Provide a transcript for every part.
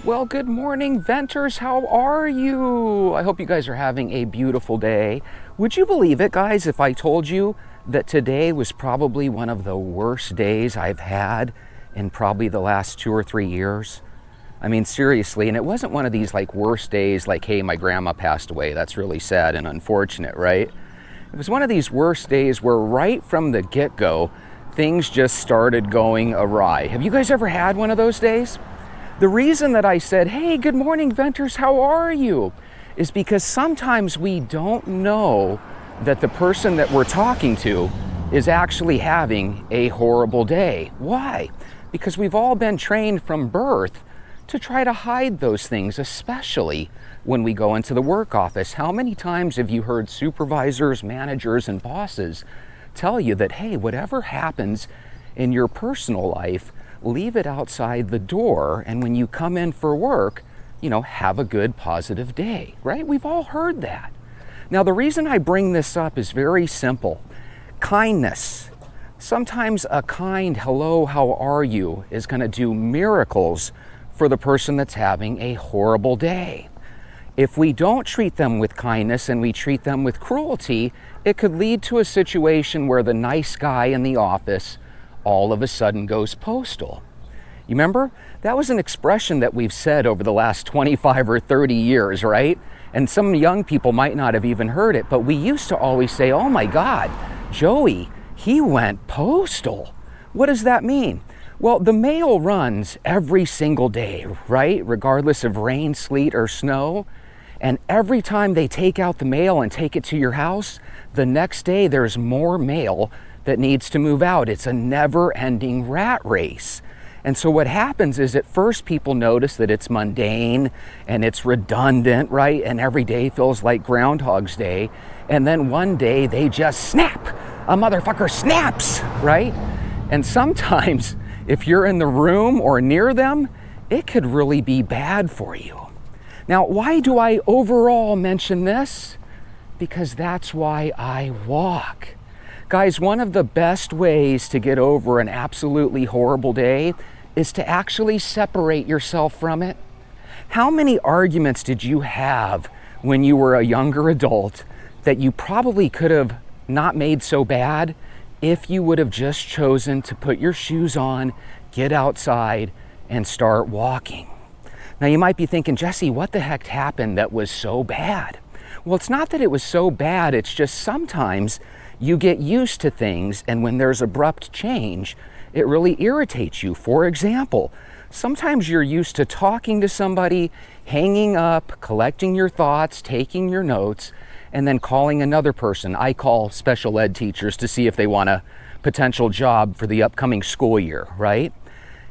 Well, good morning, Venters. How are you? I hope you guys are having a beautiful day. Would you believe it, guys, if I told you that today was probably one of the worst days I've had in probably the last 2 or 3 years? I mean, seriously, and it wasn't one of these like worst days like, hey, my grandma passed away. That's really sad and unfortunate, right? It was one of these worst days where right from the get-go, things just started going awry. Have you guys ever had one of those days? The reason that I said, hey, good morning, Venters, how are you? Is because sometimes we don't know that the person that we're talking to is actually having a horrible day. Why? Because we've all been trained from birth to try to hide those things, especially when we go into the work office. How many times have you heard supervisors, managers, and bosses tell you that, hey, whatever happens in your personal life, leave it outside the door, and when you come in for work, have a good positive day, right? We've all heard that. Now, the reason I bring this up is very simple. Kindness. Sometimes a kind hello, how are you is going to do miracles for the person that's having a horrible day. If we don't treat them with kindness and we treat them with cruelty, it could lead to a situation where the nice guy in the office all of a sudden goes postal. You remember? That was an expression that we've said over the last 25 or 30 years, right? And some young people might not have even heard it, but we used to always say, oh my God, Joey, he went postal. What does that mean? Well, the mail runs every single day, right? Regardless of rain, sleet, or snow. And every time they take out the mail and take it to your house, the next day there's more mail that needs to move out. It's a never-ending rat race. And so what happens is at first people notice that it's mundane and it's redundant, right? And every day feels like Groundhog's Day. And then one day they just snap. A motherfucker snaps, right? And sometimes if you're in the room or near them, it could really be bad for you. Now, why do I overall mention this? Because that's why I walk. Guys, one of the best ways to get over an absolutely horrible day is to actually separate yourself from it. How many arguments did you have when you were a younger adult that you probably could have not made so bad if you would have just chosen to put your shoes on, get outside, and start walking? Now you might be thinking, Jesse, what the heck happened that was so bad? Well, it's not that it was so bad, it's just sometimes you get used to things, and when there's abrupt change, it really irritates you. For example, sometimes you're used to talking to somebody, hanging up, collecting your thoughts, taking your notes, and then calling another person. I call special ed teachers to see if they want a potential job for the upcoming school year, right?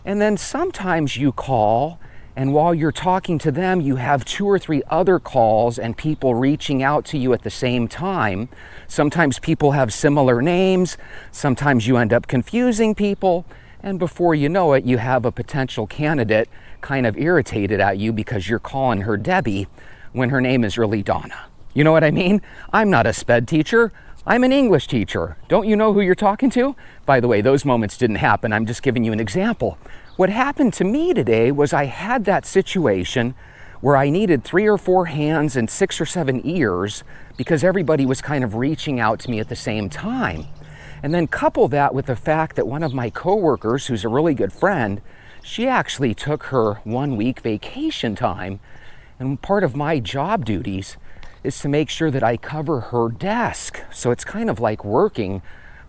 And then sometimes you call, and while you're talking to them, you have 2 or 3 other calls and people reaching out to you at the same time. Sometimes people have similar names. Sometimes you end up confusing people. And before you know it, you have a potential candidate kind of irritated at you because you're calling her Debbie when her name is really Donna. You know what I mean? I'm not a sped teacher. I'm an English teacher. Don't you know who you're talking to? By the way, those moments didn't happen. I'm just giving you an example. What happened to me today was I had that situation where I needed 3 or 4 hands and 6 or 7 ears because everybody was kind of reaching out to me at the same time. And then couple that with the fact that one of my coworkers, who's a really good friend, she actually took her 1-week vacation time. And part of my job duties is to make sure that I cover her desk. So it's kind of like working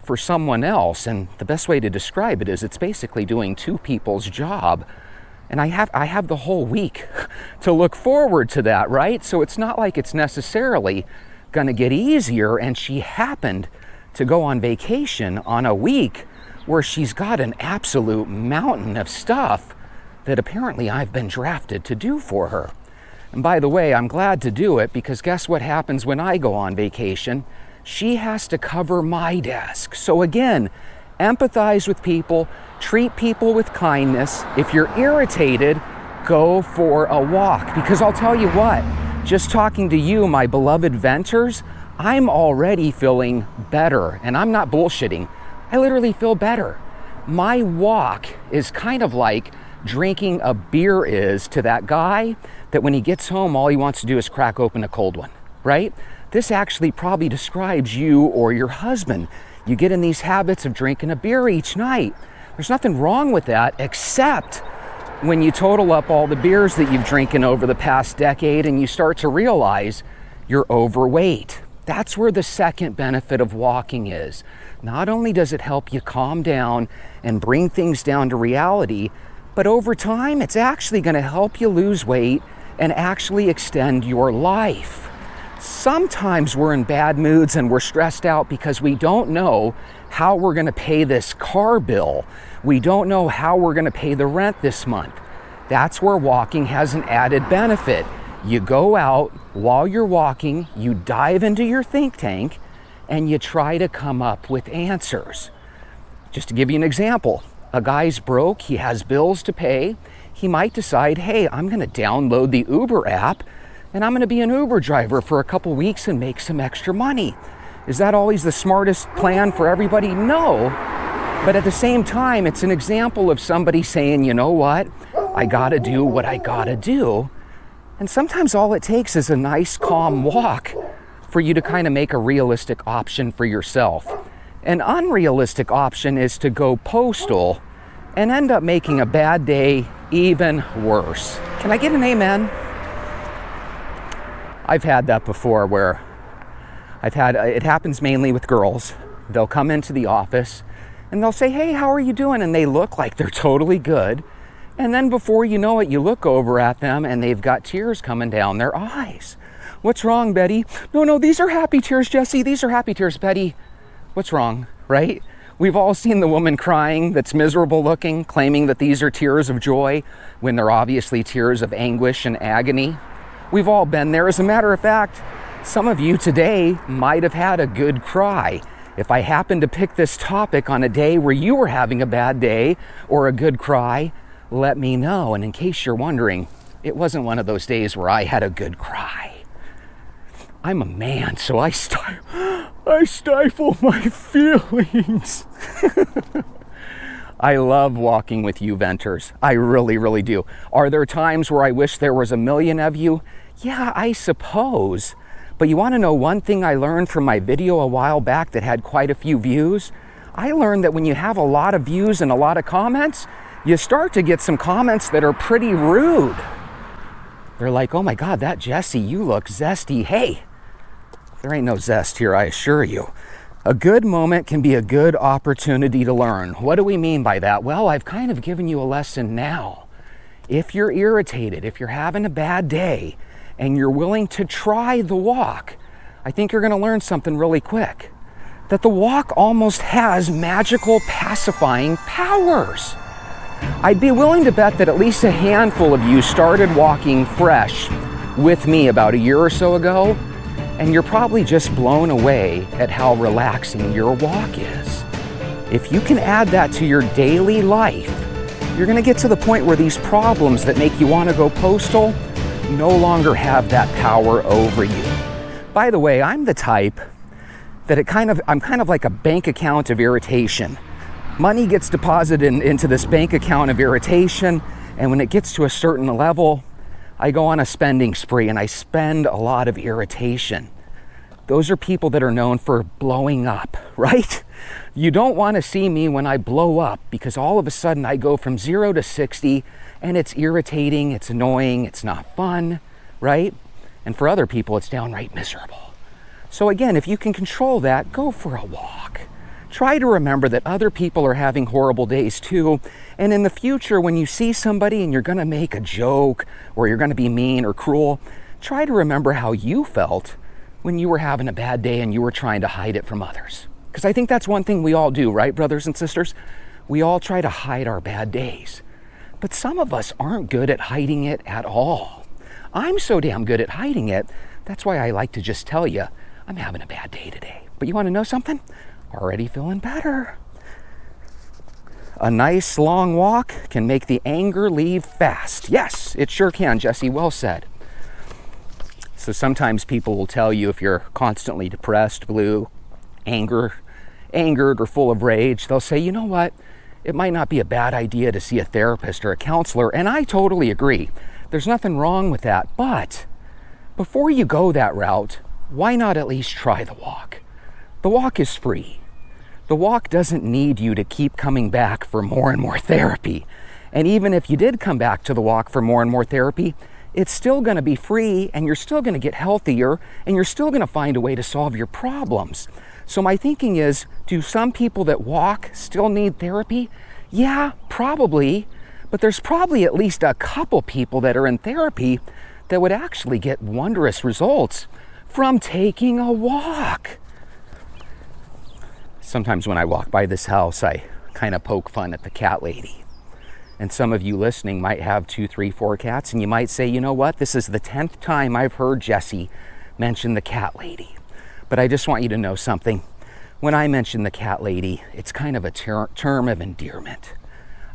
for someone else, and the best way to describe it is it's basically doing 2 people's job. And I have the whole week to look forward to that, right? So it's not like it's necessarily gonna get easier, and she happened to go on vacation on a week where she's got an absolute mountain of stuff that apparently I've been drafted to do for her. And by the way, I'm glad to do it because guess what happens when I go on vacation? She has to cover my desk. So again, empathize with people, treat people with kindness. If you're irritated, go for a walk. Because I'll tell you what, just talking to you, my beloved Venters, I'm already feeling better. And I'm not bullshitting. I literally feel better. My walk is kind of like drinking a beer is to that guy that when he gets home, all he wants to do is crack open a cold one, right? This actually probably describes you or your husband. You get in these habits of drinking a beer each night. There's nothing wrong with that, except when you total up all the beers that you've drinking over the past decade and you start to realize you're overweight. That's where the second benefit of walking is. Not only does it help you calm down and bring things down to reality, but over time, it's actually going to help you lose weight and actually extend your life. Sometimes we're in bad moods and we're stressed out because we don't know how we're going to pay this car bill. We don't know how we're going to pay the rent this month. That's where walking has an added benefit. You go out while you're walking, you dive into your think tank, and you try to come up with answers. Just to give you an example, a guy's broke, he has bills to pay. He might decide, hey, I'm going to download the Uber app and I'm going to be an Uber driver for a couple weeks and make some extra money. Is that always the smartest plan for everybody? No. But at the same time, it's an example of somebody saying, you know what? I got to do what I got to do. And sometimes all it takes is a nice, calm walk for you to kind of make a realistic option for yourself. An unrealistic option is to go postal and end up making a bad day even worse. Can I get an amen? I've had that before where it happens mainly with girls. They'll come into the office and they'll say, hey, how are you doing? And they look like they're totally good. And then before you know it, you look over at them and they've got tears coming down their eyes. What's wrong, Betty? No, these are happy tears, Jesse. These are happy tears, Betty. What's wrong, right? We've all seen the woman crying that's miserable looking, claiming that these are tears of joy when they're obviously tears of anguish and agony. We've all been there. As a matter of fact, some of you today might have had a good cry. If I happened to pick this topic on a day where you were having a bad day or a good cry, let me know. And in case you're wondering, it wasn't one of those days where I had a good cry. I'm a man, so I stifle my feelings. I love walking with you venters. I really, really do. Are there times where I wish there was a million of you? Yeah, I suppose. But you want to know one thing I learned from my video a while back that had quite a few views? I learned that when you have a lot of views and a lot of comments, you start to get some comments that are pretty rude. They're like, oh my God, that Jesse, you look zesty. Hey, there ain't no zest here, I assure you. A good moment can be a good opportunity to learn. What do we mean by that? Well, I've kind of given you a lesson now. If you're irritated, if you're having a bad day, and you're willing to try the walk, I think you're going to learn something really quick. That the walk almost has magical pacifying powers. I'd be willing to bet that at least a handful of you started walking fresh with me about a year or so ago, and you're probably just blown away at how relaxing your walk is. If you can add that to your daily life, you're going to get to the point where these problems that make you want to go postal no longer have that power over you. By the way, I'm the type that I'm kind of like a bank account of irritation. Money gets deposited into this bank account of irritation, and when it gets to a certain level, I go on a spending spree and I spend a lot of irritation. Those are people that are known for blowing up, right? You don't want to see me when I blow up, because all of a sudden I go from 0 to 60 and it's irritating, it's annoying, it's not fun, right? And for other people, it's downright miserable. So again, if you can control that, go for a walk. Try to remember that other people are having horrible days too. And in the future, when you see somebody and you're going to make a joke or you're going to be mean or cruel, try to remember how you felt when you were having a bad day and you were trying to hide it from others. Because I think that's one thing we all do, right, brothers and sisters? We all try to hide our bad days. But some of us aren't good at hiding it at all. I'm so damn good at hiding it, that's why I like to just tell you, I'm having a bad day today. But you want to know something? Already feeling better. A nice long walk can make the anger leave fast. Yes, it sure can, Jesse. Well said. So sometimes people will tell you if you're constantly depressed, blue, angered, or full of rage, they'll say, you know what? it might not be a bad idea to see a therapist or a counselor, and I totally agree. There's nothing wrong with that, but before you go that route, why not at least try the walk? The walk is free. The walk doesn't need you to keep coming back for more and more therapy. And even if you did come back to the walk for more and more therapy, it's still going to be free, and you're still going to get healthier, and you're still going to find a way to solve your problems. So my thinking is, do some people that walk still need therapy? Yeah, probably. But there's probably at least a couple people that are in therapy that would actually get wondrous results from taking a walk. Sometimes when I walk by this house, I kind of poke fun at the cat lady. And some of you listening might have 2, 3, 4 cats, and you might say, you know what, this is the 10th time I've heard Jesse mention the cat lady. But I just want you to know something. When I mention the cat lady, it's kind of a term of endearment.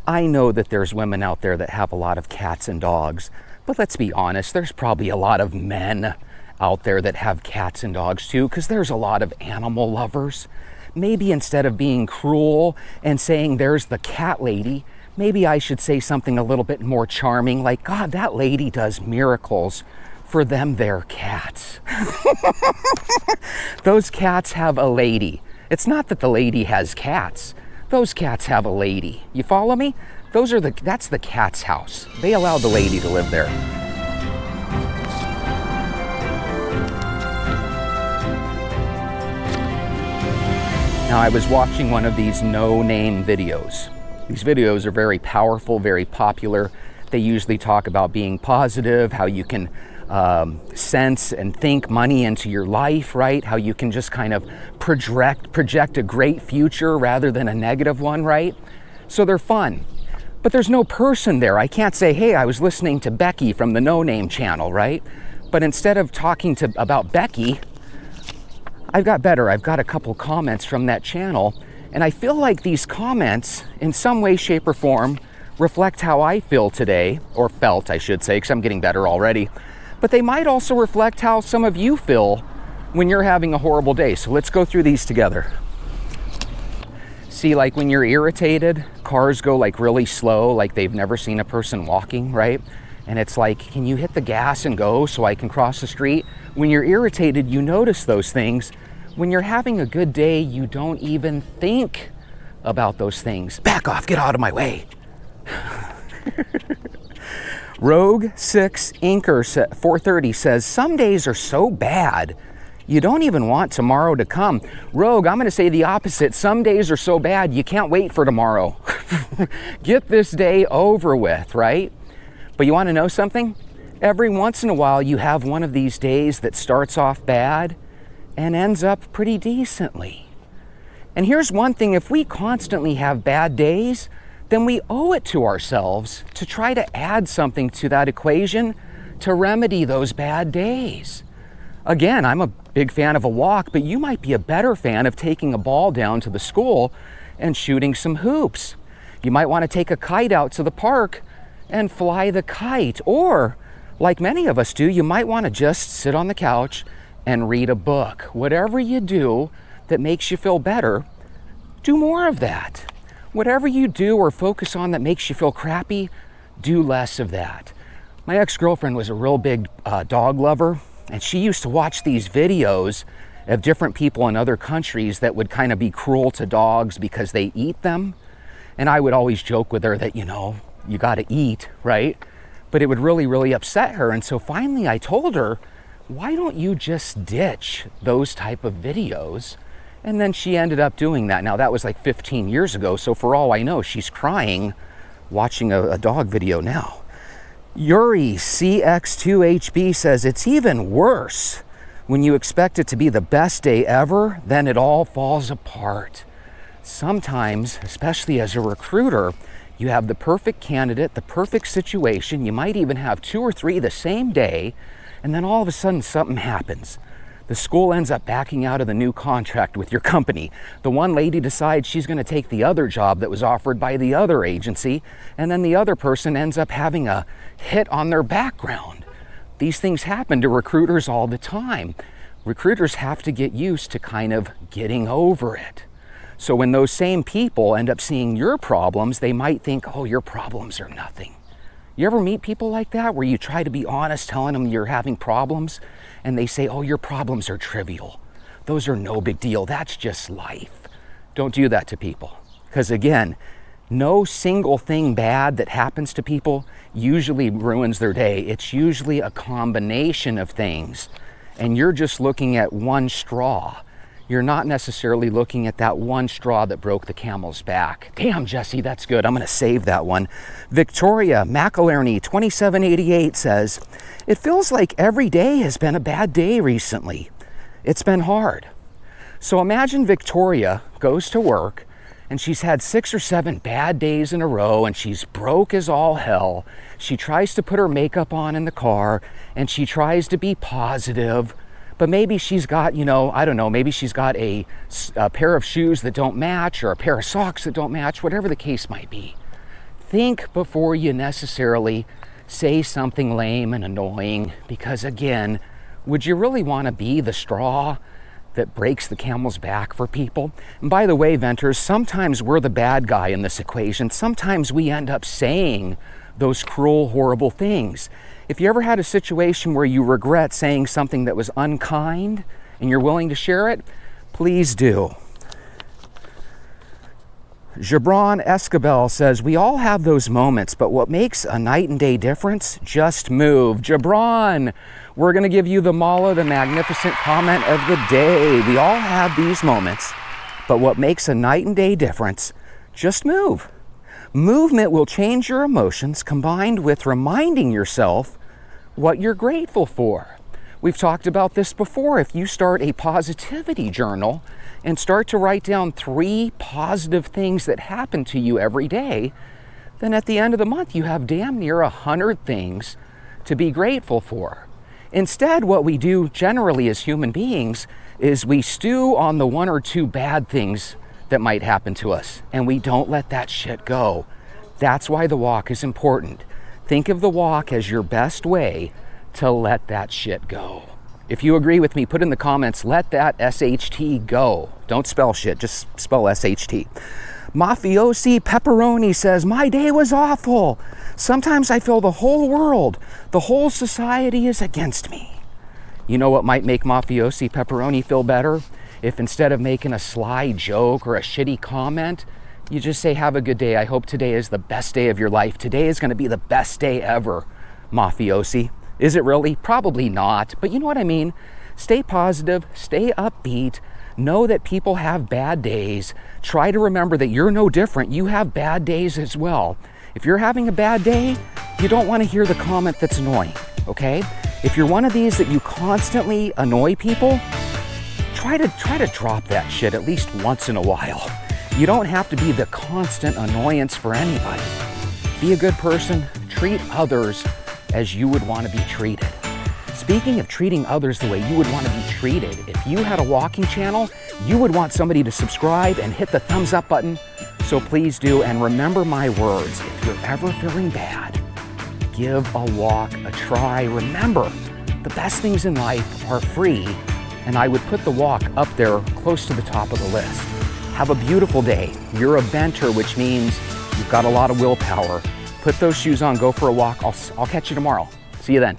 I know that there's women out there that have a lot of cats and dogs, but let's be honest, there's probably a lot of men out there that have cats and dogs too, because there's a lot of animal lovers. Maybe instead of being cruel and saying there's the cat lady, maybe I should say something a little bit more charming, like, God, that lady does miracles for them, their cats. Those cats have a lady. It's not that the lady has cats. Those cats have a lady. You follow me? That's the cat's house. They allow the lady to live there. Now, I was watching one of these no-name videos. These videos are very powerful, very popular. They usually talk about being positive, how you can sense and think money into your life, right? How you can just kind of project a great future rather than a negative one, right? So they're fun. But there's no person there. I can't say, hey, I was listening to Becky from the No Name channel, right? But instead of talking about Becky, I've got a couple comments from that channel, and I feel like these comments, in some way, shape, or form, reflect how I feel today, or felt, I should say, because I'm getting better already. But they might also reflect how some of you feel when you're having a horrible day. So let's go through these together. See, like when you're irritated, cars go like really slow, like they've never seen a person walking, right? And it's like, can you hit the gas and go so I can cross the street? When you're irritated, you notice those things. When you're having a good day, you don't even think about those things. Back off, get out of my way. Rogue 6 Inker 430 says, some days are so bad, you don't even want tomorrow to come. Rogue, I'm going to say the opposite. Some days are so bad, you can't wait for tomorrow. Get this day over with, right? But you want to know something? Every once in a while, you have one of these days that starts off bad and ends up pretty decently. And here's one thing, if we constantly have bad days, then we owe it to ourselves to try to add something to that equation to remedy those bad days. Again, I'm a big fan of a walk, but you might be a better fan of taking a ball down to the school and shooting some hoops. You might want to take a kite out to the park and fly the kite. Or, like many of us do, you might want to just sit on the couch and read a book. Whatever you do that makes you feel better, do more of that. Whatever you do or focus on that makes you feel crappy, do less of that. My ex-girlfriend was a real big dog lover, and she used to watch these videos of different people in other countries that would kind of be cruel to dogs because they eat them. And I would always joke with her that, you know, you got to eat, right? But it would really, really upset her. And so finally I told her, why don't you just ditch those type of videos? And then she ended up doing that. Now that was like 15 years ago, so for all I know, she's crying watching a dog video now. Yuri CX2HB says, it's even worse when you expect it to be the best day ever, then it all falls apart. Sometimes, especially as a recruiter, you have the perfect candidate, the perfect situation. You might even have 2 or 3 the same day, and then all of a sudden something happens. The school ends up backing out of the new contract with your company. The one lady decides she's going to take the other job that was offered by the other agency, and then the other person ends up having a hit on their background. These things happen to recruiters all the time. Recruiters have to get used to kind of getting over it. So when those same people end up seeing your problems, they might think, oh, your problems are nothing. You ever meet people like that where you try to be honest, telling them you're having problems, and they say, oh, your problems are trivial. Those are no big deal. That's just life. Don't do that to people. Because again, no single thing bad that happens to people usually ruins their day. It's usually a combination of things. And you're just looking at one straw. You're not necessarily looking at that one straw that broke the camel's back. Damn, Jesse, that's good. I'm going to save that one. Victoria McIlerney, 2788 says, it feels like every day has been a bad day recently. It's been hard. So imagine Victoria goes to work and she's had 6 or 7 bad days in a row and she's broke as all hell. She tries to put her makeup on in the car and she tries to be positive. But maybe she's got, I don't know, maybe she's got a pair of shoes that don't match or a pair of socks that don't match, whatever the case might be. Think before you necessarily say something lame and annoying, because again, would you really want to be the straw that breaks the camel's back for people? And by the way, Venters, sometimes we're the bad guy in this equation. Sometimes we end up saying those cruel, horrible things. If you ever had a situation where you regret saying something that was unkind and you're willing to share it, please do. Gibran Escabel says, we all have those moments, but what makes a night and day difference? Just move. Gibran, we're going to give you the Mala, the magnificent comment of the day. We all have these moments, but what makes a night and day difference? Just move. Movement will change your emotions, combined with reminding yourself what you're grateful for. We've talked about this before. If you start a positivity journal and start to write down 3 positive things that happen to you every day, then at the end of the month, you have damn near 100 things to be grateful for. Instead, what we do generally as human beings is we stew on the 1 or 2 bad things that might happen to us, and we don't let that shit go. That's why the walk is important. Think of the walk as your best way to let that shit go. If you agree with me, put in the comments, let that SHT go. Don't spell shit, just spell SHT. Mafiosi Pepperoni says, my day was awful. Sometimes I feel the whole world, the whole society is against me. You know what might make Mafiosi Pepperoni feel better? If instead of making a sly joke or a shitty comment, you just say, have a good day. I hope today is the best day of your life. Today is going to be the best day ever, Mafiosi. Is it really? Probably not. But you know what I mean? Stay positive, stay upbeat. Know that people have bad days. Try to remember that you're no different. You have bad days as well. If you're having a bad day, you don't want to hear the comment that's annoying, okay? If you're one of these that you constantly annoy people, try to drop that shit at least once in a while. You don't have to be the constant annoyance for anybody. Be a good person, treat others as you would want to be treated. Speaking of treating others the way you would want to be treated, if you had a walking channel, you would want somebody to subscribe and hit the thumbs up button. So please do, and remember my words. If you're ever feeling bad, give a walk a try. Remember, the best things in life are free, and I would put the walk up there close to the top of the list. Have a beautiful day. You're a venter, which means you've got a lot of willpower. Put those shoes on, go for a walk. I'll catch you tomorrow. See you then.